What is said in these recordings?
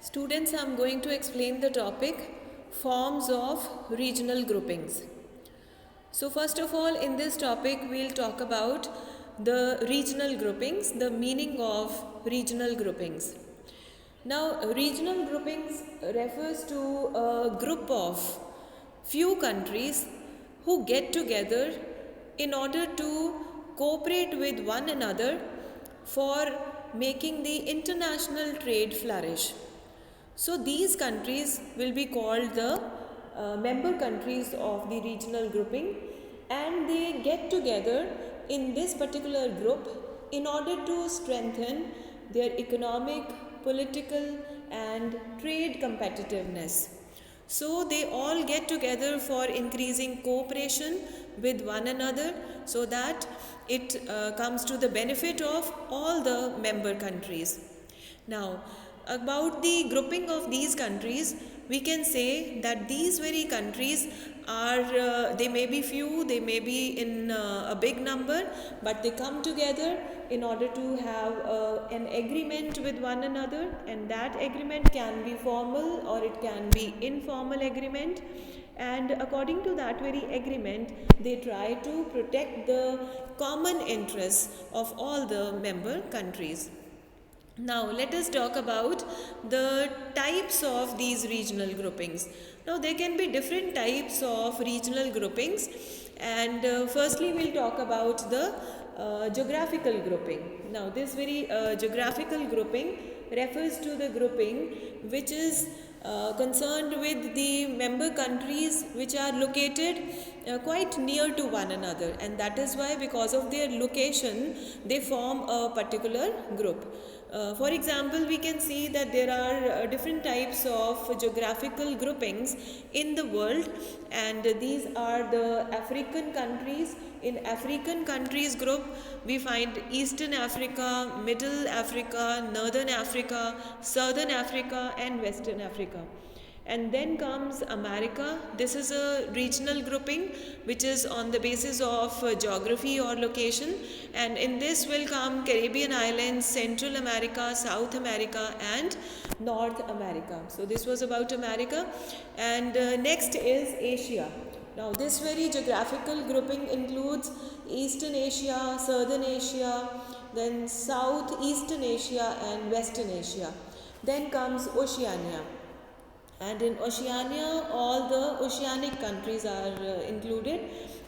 Students, I am going to explain the topic forms of regional groupings. So first of all, in this topic we'll talk about the regional groupings, the meaning of regional groupings. Now, regional groupings refers to a group of few countries who get together in order to cooperate with one another for making the international trade flourish. So these countries will be called the member countries of the regional grouping, and they get together in this particular group in order to strengthen their economic, political and trade competitiveness. So they all get together for increasing cooperation with one another so that it comes to the benefit of all the member countries. Now, about the grouping of these countries, we can say that these very countries are, they may be few, they may be in a big number, but they come together in order to have an agreement with one another, and that agreement can be formal or it can be informal agreement. And according to that very agreement, they try to protect the common interests of all the member countries. Now let us talk about the types of these regional groupings. Now there can be different types of regional groupings, and firstly we'll talk about the geographical grouping. Now this very geographical grouping refers to the grouping which is concerned with the member countries which are located quite near to one another, and that is why, because of their location, they form a particular group. For example, we can see that there are different types of geographical groupings in the world, and these are the African countries. In African countries group, we find Eastern Africa, Middle Africa, Northern Africa, Southern Africa and Western Africa. And then comes America. This is a regional grouping which is on the basis of geography or location, and in this will come Caribbean islands, Central America, South America and North America. So this was about America. And next is Asia. Now this very geographical grouping includes Eastern Asia, Southern Asia, then Southeastern Asia and Western Asia. Then comes Oceania. And in Oceania, all the oceanic countries are included.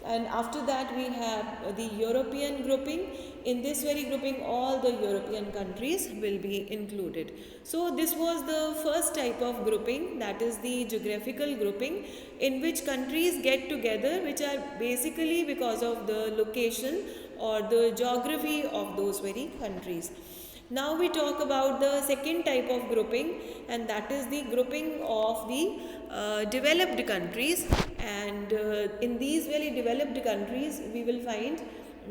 And after that we have the European grouping. In this very grouping, all the European countries will be included. So this was the first type of grouping, that is the geographical grouping, in which countries get together, which are basically because of the location or the geography of those very countries. Now we talk about the second type of grouping, and that is the grouping of the developed countries. And in these very developed countries, we will find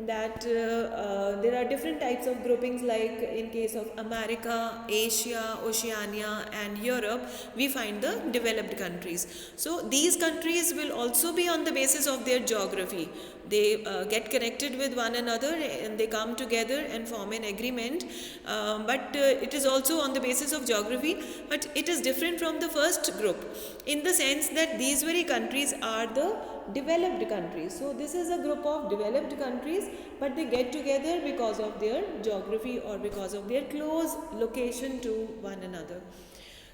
that there are different types of groupings, like in case of America, Asia, Oceania and Europe, we find the developed countries. So these countries will also be on the basis of their geography. They get connected with one another and they come together and form an agreement, but it is also on the basis of geography, but it is different from the first group in the sense that these very countries are the developed countries. So this is a group of developed countries, but they get together because of their geography or because of their close location to one another.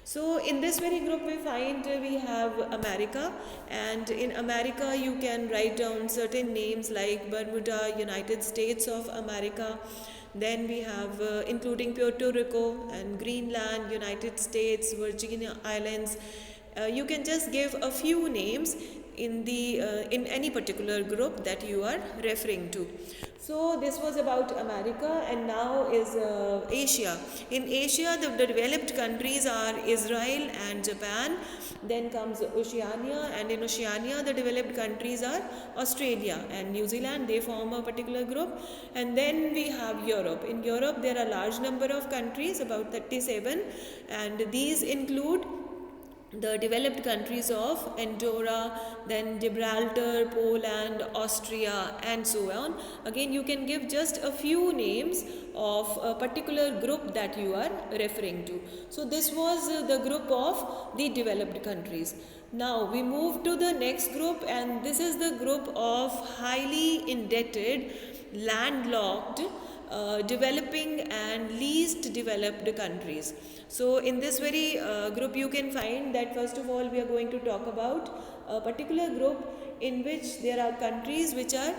So in this very group we find we have America, and in America you can write down certain names like Bermuda, United States of America. Then we have including Puerto Rico and Greenland, United States, Virgin Islands. You can just give a few names in the in any particular group that you are referring to. So this was about America, and now is Asia. In Asia, the developed countries are Israel and Japan. Then comes Oceania, and in Oceania the developed countries are Australia and New Zealand. They form a particular group. And then we have Europe. In Europe there are large number of countries, about 37, and these include the developed countries of Andorra, then Gibraltar, Poland, Austria, and so on. Again, you can give just a few names of a particular group that you are referring to. So, this was the group of the developed countries. Now, we move to the next group, and this is the group of highly indebted, landlocked, developing and least developed countries. So in this very group you can find that first of all we are going to talk about a particular group in which there are countries which are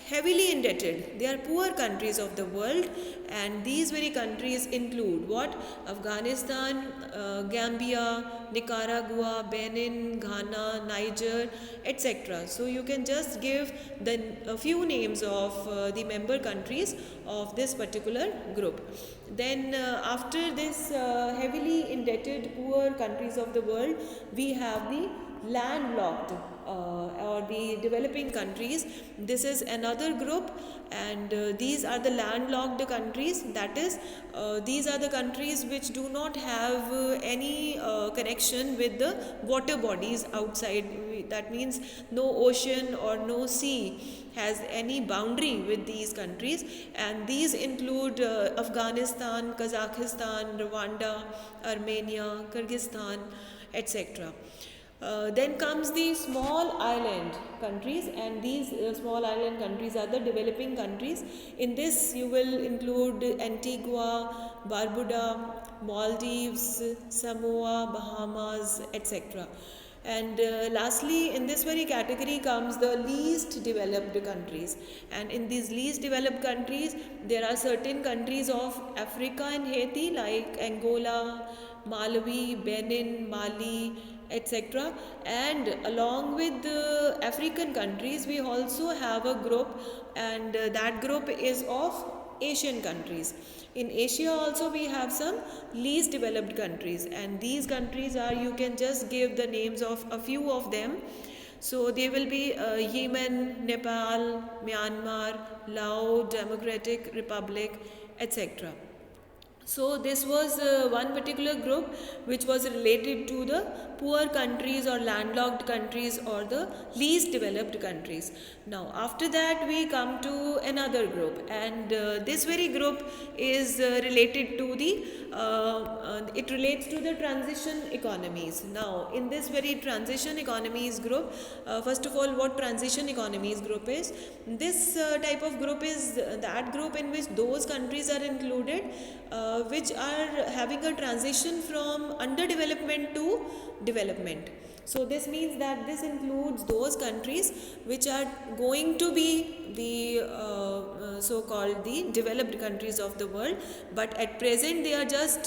heavily indebted. They are poor countries of the world, and these very countries include what? Afghanistan, Gambia, Nicaragua, Benin, Ghana, Niger, etc. So you can just give a few names of the member countries of this particular group. Then after this heavily indebted poor countries of the world, we have the landlocked or the developing countries. This is another group, and these are the landlocked countries. That is, these are the countries which do not have any connection with the water bodies outside. That means no ocean or no sea has any boundary with these countries, and these include Afghanistan, Kazakhstan, Rwanda, Armenia, Kyrgyzstan, etc. Then comes the small island countries, and these small island countries are the developing countries. In this you will include Antigua, Barbuda, Maldives, Samoa, Bahamas, etc. And lastly, in this very category comes the least developed countries, and in these least developed countries there are certain countries of Africa and Haiti like Angola, Malawi, Benin, Mali, etc. And along with the African countries we also have a group, and that group is of Asian countries. In Asia also we have some least developed countries, and these countries are, you can just give the names of a few of them. So they will be Yemen, Nepal, Myanmar, Laos, Democratic Republic, etc. So this was one particular group which was related to the poor countries or landlocked countries or the least developed countries. Now after that we come to another group, and this very group is related to the it relates to the transition economies. Now in this very transition economies group, first of all, what transition economies group is? This type of group is that group in which those countries are included which are having a transition from underdevelopment to development. So this means that this includes those countries which are going to be the so-called the developed countries of the world, but at present they are just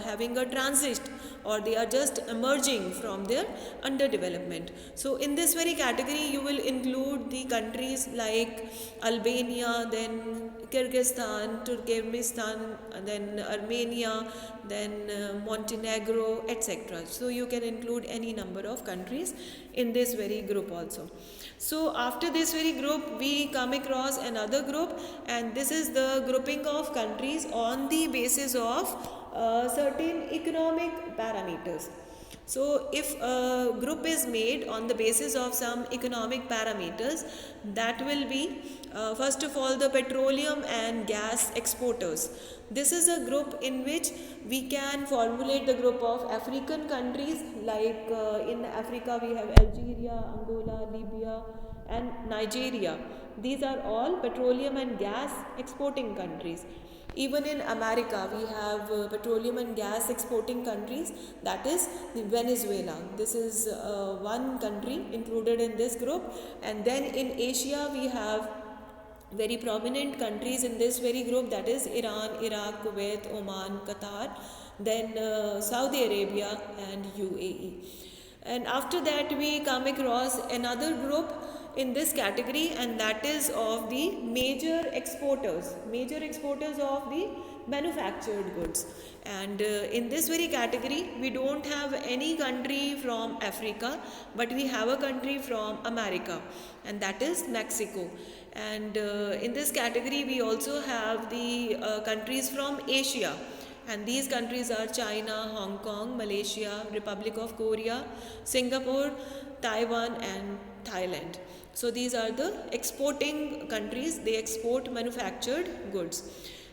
having a transit, or they are just emerging from their underdevelopment. So in this very category you will include the countries like Albania, then Kyrgyzstan, Turkmenistan, then Armenia, then Montenegro, etc. So you can include any number of countries in this very group also. So after this very group we come across another group, and this is the grouping of countries on the basis of certain economic parameters. So if a group is made on the basis of some economic parameters, that will be first of all the petroleum and gas exporters. This is a group in which we can formulate the group of African countries, like in Africa we have Algeria, Angola, Libya and Nigeria. These are all petroleum and gas exporting countries. Even in America we have petroleum and gas exporting countries, that is Venezuela. This is one country included in this group. And then in Asia we have very prominent countries in this very group, that is Iran, Iraq, Kuwait, Oman, Qatar, then Saudi Arabia and UAE. And after that we come across another group in this category, and that is of the major exporters of the manufactured goods. And in this very category we don't have any country from Africa, but we have a country from America, and that is Mexico. And in this category we also have the countries from Asia, and these countries are China, Hong Kong, Malaysia, Republic of Korea, Singapore, Taiwan and Thailand. So these are the exporting countries, they export manufactured goods.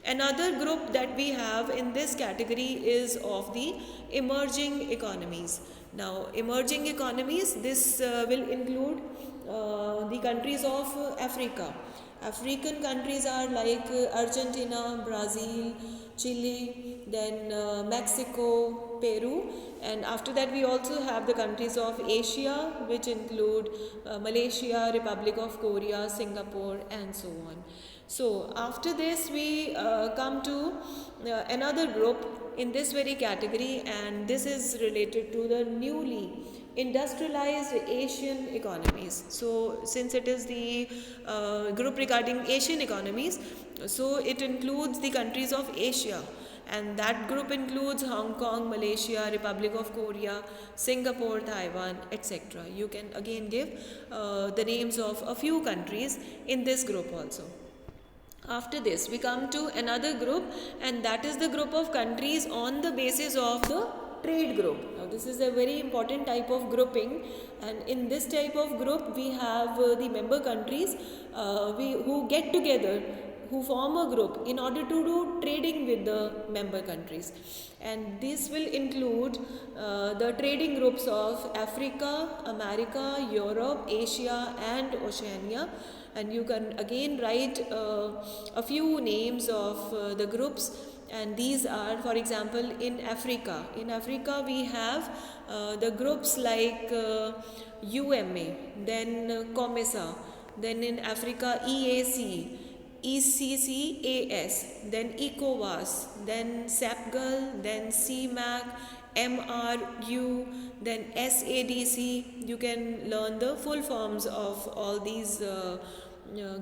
Another group that we have in this category is of the emerging economies. Now, emerging economies, this will include the countries of Africa. African countries are like Argentina, Brazil, Chile, then Mexico, Peru, and after that we also have the countries of Asia, which include Malaysia, Republic of Korea, Singapore and so on. So after this we come to another group in this very category, and this is related to the newly industrialized Asian economies. So since it is the group regarding Asian economies, so it includes the countries of Asia, and that group includes Hong Kong, Malaysia, Republic of Korea, Singapore, Taiwan, etc. You can again give the names of a few countries in this group also. After this we come to another group, and that is the group of countries on the basis of the trade group. Now this is a very important type of grouping, and in this type of group we have the member countries who get together, who form a group in order to do trading with the member countries, and this will include the trading groups of Africa, America, Europe, Asia and Oceania. And you can again write a few names of the groups, and these are, for example, in Africa we have the groups like UMA, then COMESA, then in Africa EAC, ECCAS, then ECOWAS, then SAPGL, then CMAC, MRU, then SADC. You can learn the full forms of all these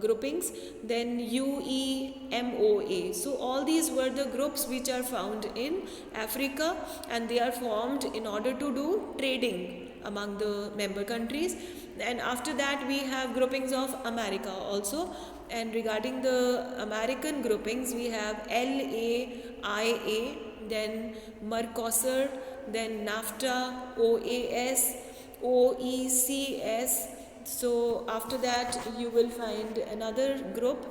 groupings. Then UEMOA. So all these were the groups which are found in Africa, and they are formed in order to do trading among the member countries. And after that we have groupings of America also, and regarding the American groupings we have LAIA, then Mercosur, then NAFTA, OAS, OECS. So after that you will find another group,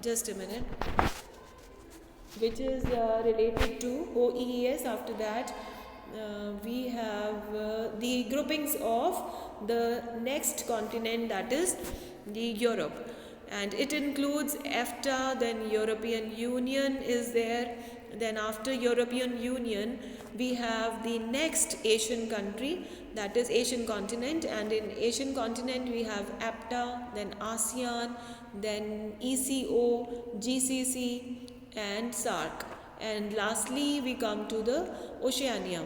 just a minute, which is related to OES. After that we have the groupings of the next continent, that is the Europe, and it includes EFTA, then European Union is there. Then after European Union we have the next Asian country, that is Asian continent, and in Asian continent we have APTA, then ASEAN, then ECO, GCC and SAARC, and lastly we come to the Oceania.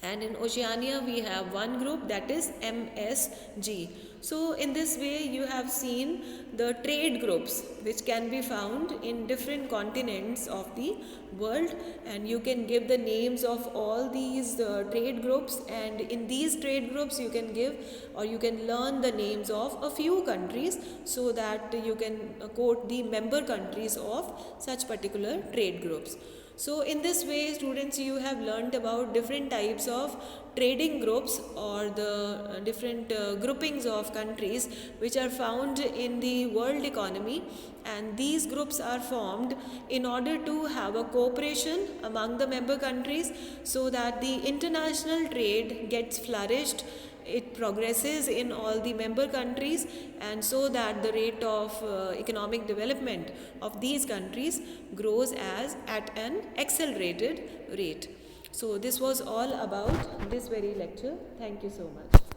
And in Oceania we have one group, that is MSG. So in this way you have seen the trade groups which can be found in different continents of the world, and you can give the names of all these trade groups, and in these trade groups you can give, or you can learn the names of a few countries, so that you can quote the member countries of such particular trade groups. So in this way, students, you have learnt about different types of trading groups, or the different groupings of countries which are found in the world economy, and these groups are formed in order to have a cooperation among the member countries, so that the international trade gets flourished, it progresses in all the member countries, and so that the rate of economic development of these countries grows at an accelerated rate. So this was all about this very lecture. Thank you so much.